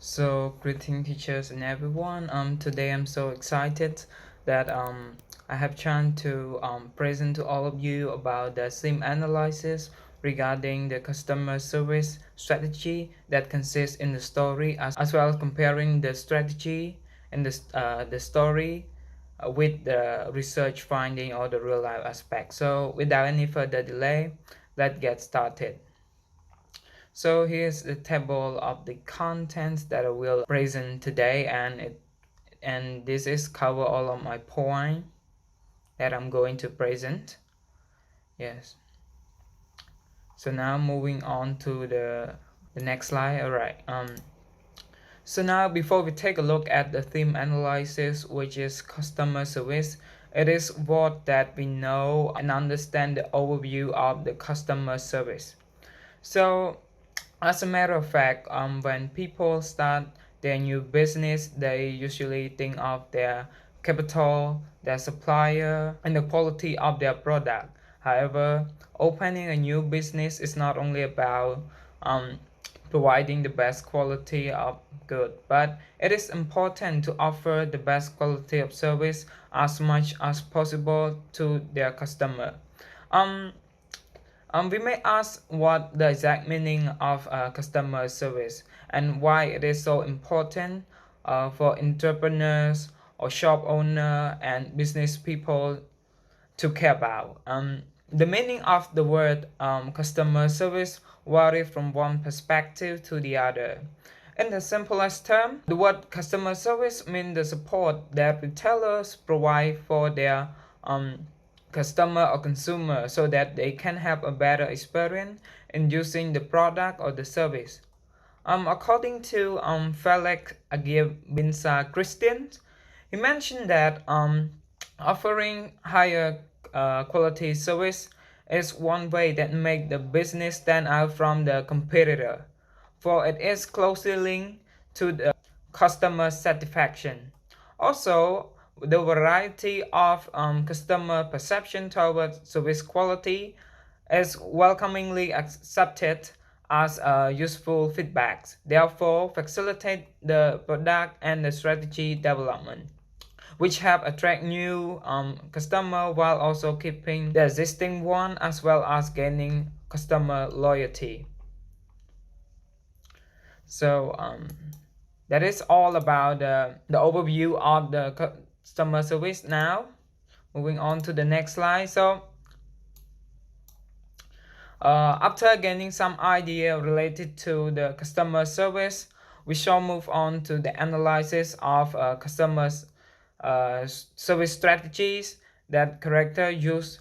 So, greeting teachers and everyone. Today I'm so excited that I have chance to present to all of you about the SIM analysis regarding the customer service strategy that consists in the story, as well as comparing the strategy and the story with the research finding or the real life aspect. So, without any further delay, let's get started. So here's the table of the contents that I will present today, and this is cover all of my point that I'm going to present. Yes. So now moving on to the next slide. All right. So now before we take a look at the theme analysis, which is customer service, it is what that we know and understand the overview of the customer service. So as a matter of fact, when people start their new business, they usually think of their capital, their supplier, and the quality of their product. However, opening a new business is not only about providing the best quality of good, but it is important to offer the best quality of service as much as possible to their customer. Um, we may ask what the exact meaning of customer service and why it is so important for entrepreneurs or shop owner and business people to care about. The meaning of the word customer service vary from one perspective to the other. In the simplest term, the word customer service means the support that retailers provide for their customer or consumer so that they can have a better experience in using the product or the service. According to Felix Agir Binsa Christian, he mentioned that offering higher quality service is one way that make the business stand out from the competitor, for it is closely linked to the customer satisfaction. Also, the variety of customer perception towards service quality is welcomingly accepted as useful feedbacks, therefore facilitate the product and the strategy development, which help attract new customer while also keeping the existing one as well as gaining customer loyalty. So that is all about the overview of the customer service. Now moving on to the next slide. So after gaining some idea related to the customer service, we shall move on to the analysis of customers service strategies that character use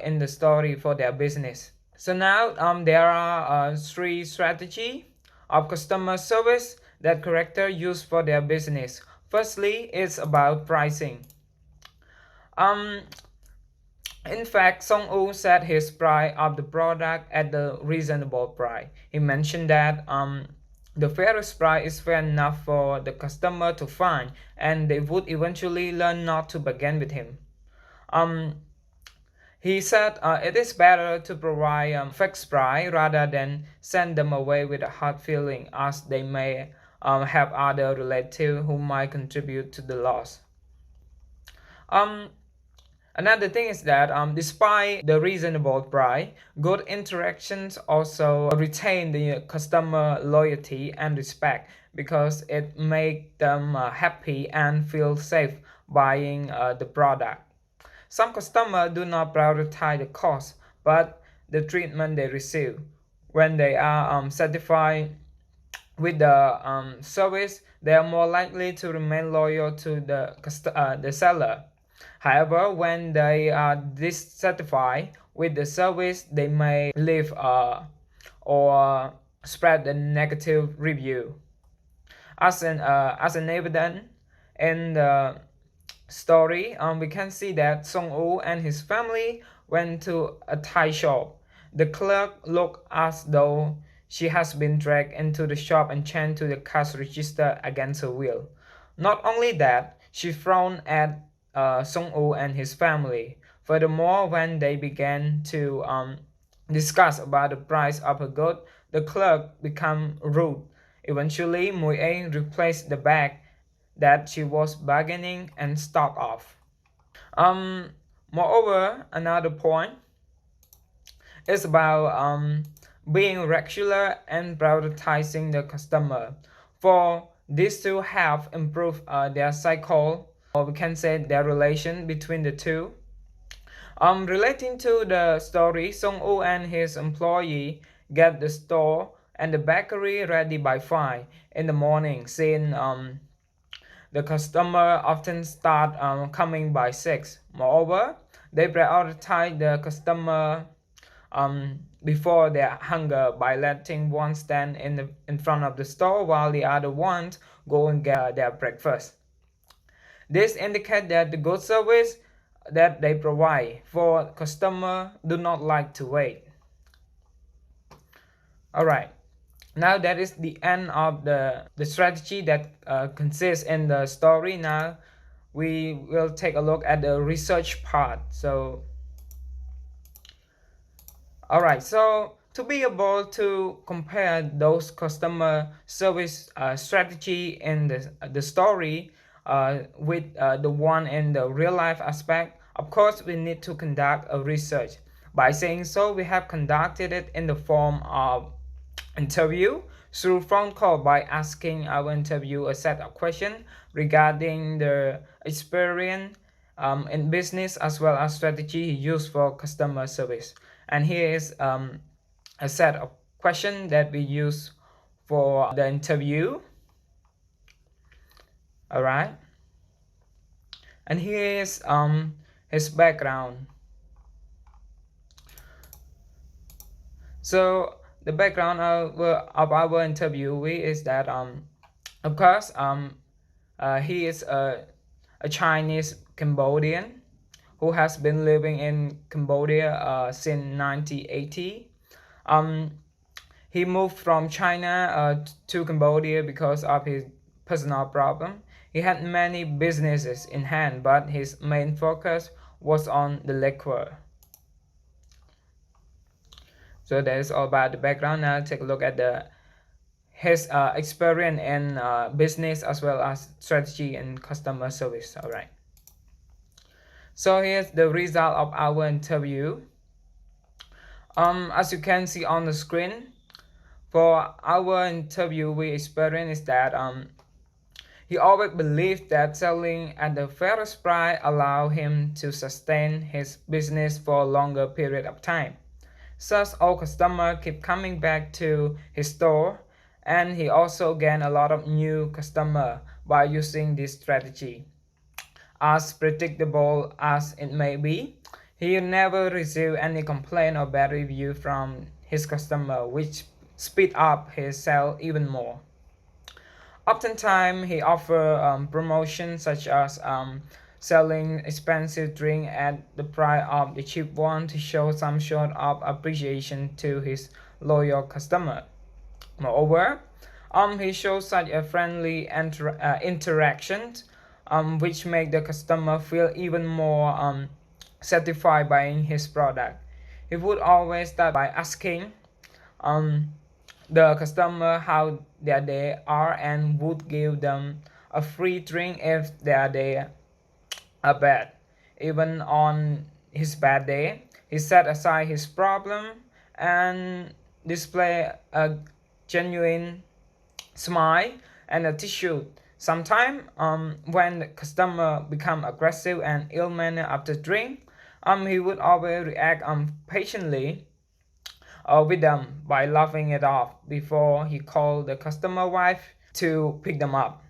in the story for their business. So now there are three strategy of customer service that character use for their business. Firstly, it's about pricing. Um, in fact, Song-woo set his price of the product at the reasonable price. He mentioned that the fairest price is fair enough for the customer to find, and they would eventually learn not to bargain with him. Um, he said it is better to provide fixed price rather than send them away with a hard feeling, as they may have other relatives who might contribute to the loss. Um, Another thing is that despite the reasonable price, good interactions also retain the customer loyalty and respect because it makes them happy and feel safe buying the product. Some customers do not prioritize the cost, but the treatment they receive. When they are satisfied with the service, they are more likely to remain loyal to the seller. However, when they are dissatisfied with the service, they may leave or spread a negative review. As an evidence in the story, we can see that Song-woo and his family went to a Thai shop. The clerk looked as though she has been dragged into the shop and chained to the cash register against her will. Not only that, she frowned at Song-woo and his family. Furthermore, when they began to discuss about the price of her good, the clerk became rude. Eventually, Mui replaced the bag that she was bargaining and stalked off. Um, Moreover, another point is about being regular and prioritizing the customer. For these two have improved their cycle, or we can say their relation between the two. Relating to the story, Song-woo and his employee get the store and the bakery ready by 5 in the morning, since the customer often start coming by 6. Moreover, they prioritize the customer before their hunger by letting one stand in front of the store while the other ones go and get their breakfast. This indicates that the good service that they provide for customer do not like to wait. Alright, now that is the end of the strategy that consists in the story. Now we will take a look at the research part. Alright, so to be able to compare those customer service strategy in the story with the one in the real life aspect, of course we need to conduct a research. By saying so, we have conducted it in the form of interview through phone call by asking our interview a set of questions regarding the experience in business as well as strategy he used for customer service. And here is a set of questions that we use for the interview. All right, and here is his background. So the background of our interviewee is that of course he is a Chinese Cambodian who has been living in Cambodia since 1980. He moved from China to Cambodia because of his personal problem. He had many businesses in hand, but his main focus was on the liquor. So that is all about the background. Now take a look at his experience in business as well as strategy and customer service. All right. So here's the result of our interview. As you can see on the screen, for our interviewee experience is that he always believed that selling at the fairest price allow him to sustain his business for a longer period of time. Such old customers keep coming back to his store, and he also gained a lot of new customers by using this strategy. As predictable as it may be, he never received any complaint or bad review from his customer, which speed up his sale even more. Oftentimes, he offers promotions such as selling expensive drink at the price of the cheap one to show some sort of appreciation to his loyal customer. Moreover, he shows such a friendly interaction, which make the customer feel even more satisfied buying his product. He would always start by asking the customer how their day are and would give them a free drink if their day are bad. Even on his bad day, he set aside his problem and display a genuine smile and attitude. Sometimes, when the customer become aggressive and ill-mannered after drink, he would always react patiently with them by laughing it off before he called the customer wife to pick them up.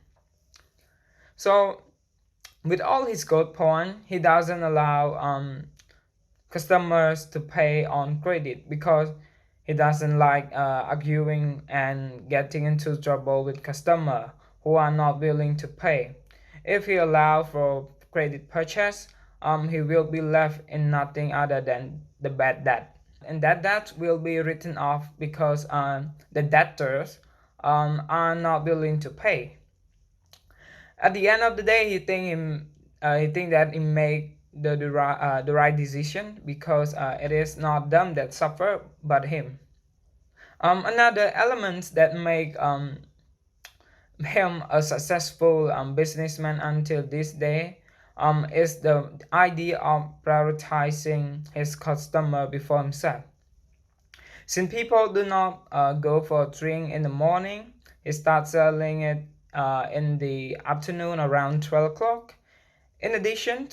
So, with all his good point, he doesn't allow customers to pay on credit because he doesn't like arguing and getting into trouble with customers who are not willing to pay. If he allows for credit purchase, he will be left in nothing other than the bad debt. And that debt will be written off because the debtors are not willing to pay. At the end of the day, he think that he make the right decision because it is not them that suffer but him. Another element that make him a successful businessman until this day is the idea of prioritizing his customer before himself. Since people do not go for a drink in the morning, he starts selling it in the afternoon around 12 o'clock. In addition,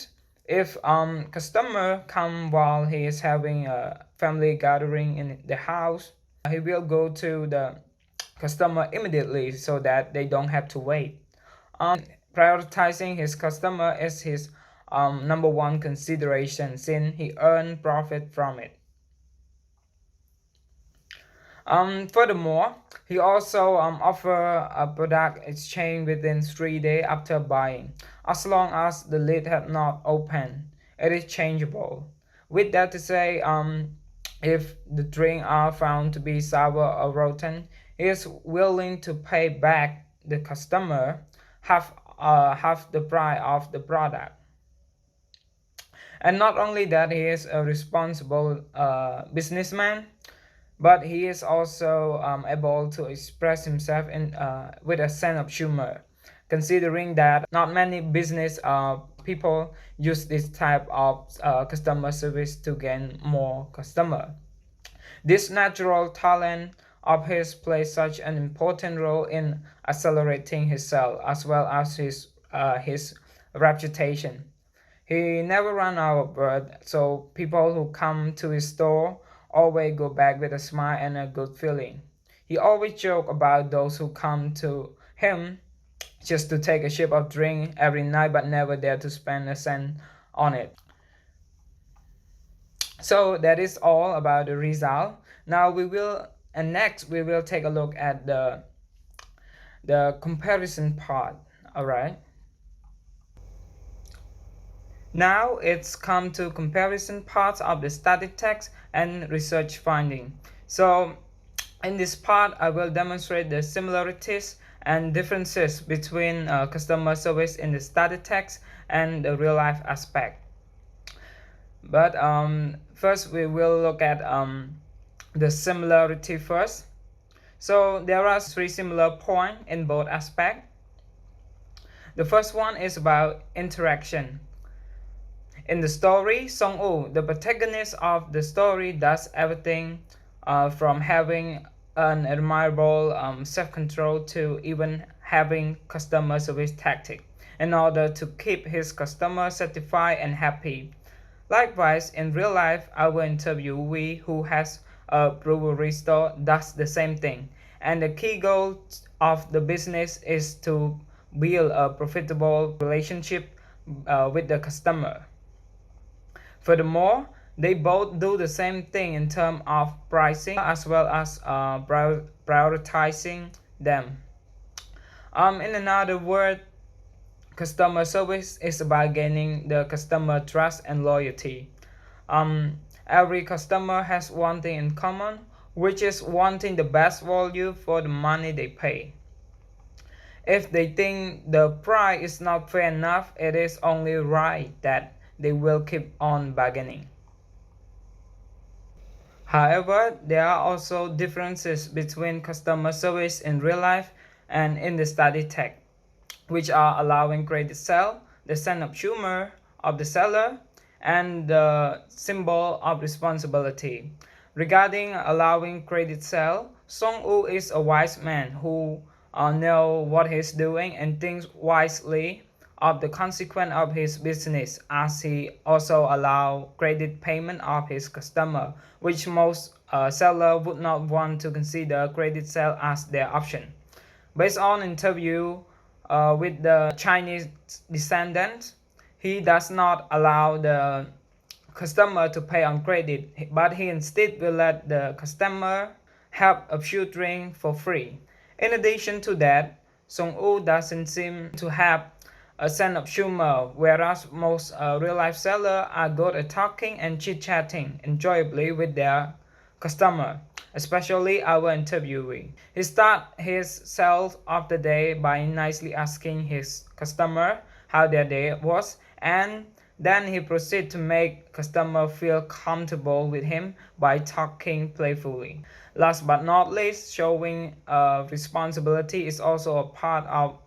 if customer come while he is having a family gathering in the house, he will go to the customer immediately so that they don't have to wait. Prioritizing his customer is his number one consideration since he earn profit from it. Furthermore, he also offer a product exchange within 3 days after buying, as long as the lid had not opened. It is changeable. With that to say, if the drink are found to be sour or rotten, he is willing to pay back the customer half the price of the product. And not only that, he is a responsible businessman, but he is also able to express himself with a sense of humor, considering that not many business people use this type of customer service to gain more customer. This natural talent of his plays such an important role in accelerating his sale as well as his reputation. He never ran out of words, so people who come to his store always go back with a smile and a good feeling. He always joked about those who come to him just to take a sip of drink every night but never dare to spend a cent on it. So that is all about the result. Now next we will take a look at the comparison part. All right. Now it's come to comparison parts of the study text and research finding. So in this part, I will demonstrate the similarities and differences between customer service in the study text and the real life aspect. But first we will look at the similarity first. So there are three similar points in both aspects. The first one is about interaction. In the story, Song-woo, the protagonist of the story, does everything from having an admirable self-control to even having customer service tactic in order to keep his customer satisfied and happy. Likewise, in real life, our interviewee who has a brewery store does the same thing. And the key goal of the business is to build a profitable relationship with the customer. Furthermore, they both do the same thing in terms of pricing as well as prioritizing them. In another word, customer service is about gaining the customer trust and loyalty. Every customer has one thing in common, which is wanting the best value for the money they pay. If they think the price is not fair enough, it is only right that they will keep on bargaining. However, there are also differences between customer service in real life and in the study text, which are allowing credit sale, the sense of humor of the seller, and the symbol of responsibility. Regarding allowing credit sale, Song-woo is a wise man who knows what he's doing and thinks wisely of the consequence of his business, as he also allow credit payment of his customer, which most seller would not want to consider credit sale as their option. Based on interview with the Chinese descendant, he does not allow the customer to pay on credit, but he instead will let the customer have a few drinks for free. In addition to that, Song-woo doesn't seem to have a sense of humor, whereas most real-life sellers are good at talking and chit-chatting enjoyably with their customer, especially our interviewee. He starts his sales of the day by nicely asking his customer how their day was, and Then he proceeds to make customer feel comfortable with him by talking playfully. Last but not least, showing responsibility is also a part of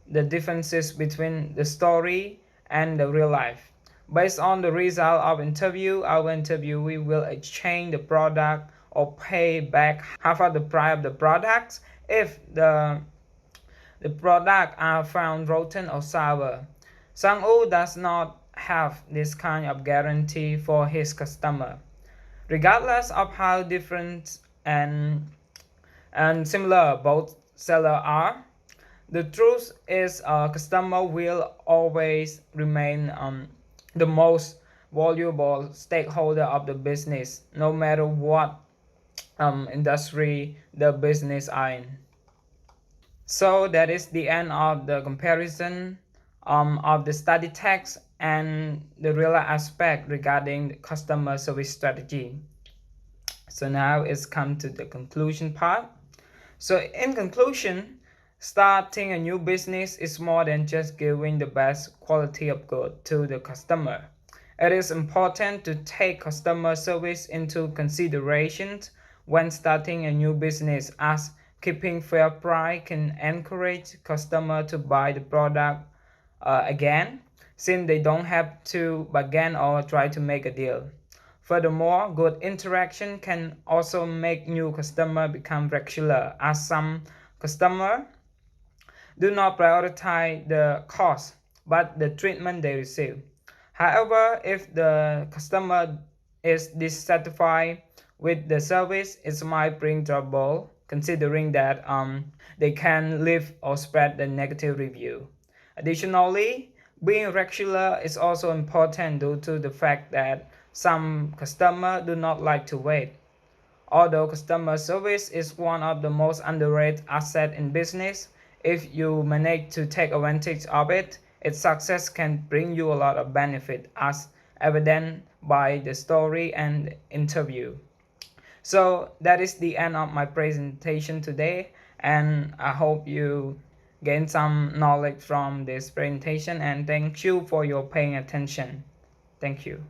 the differences between the story and the real life. Based on the result of interview, our interviewee will exchange the product or pay back half of the price of the products if the product are found rotten or sour. Sang-woo does not have this kind of guarantee for his customer. Regardless of how different and similar both sellers are, the truth is a customer will always remain the most valuable stakeholder of the business, no matter what industry the business are in. So that is the end of the comparison of the study text and the real aspect regarding the customer service strategy. So now it's come to the conclusion part. So in conclusion, starting a new business is more than just giving the best quality of good to the customer. It is important to take customer service into consideration when starting a new business, as keeping fair price can encourage customer to buy the product again, since they don't have to bargain or try to make a deal. Furthermore, good interaction can also make new customers become regular, as some customers do not prioritize the cost but the treatment they receive. However, if the customer is dissatisfied with the service, it might bring trouble, considering that they can leave or spread the negative review. Additionally, being regular is also important due to the fact that some customers do not like to wait. Although customer service is one of the most underrated assets in business, if you manage to take advantage of it, its success can bring you a lot of benefit, as evident by the story and interview. So that is the end of my presentation today, and I hope you gain some knowledge from this presentation, and thank you for your paying attention. Thank you.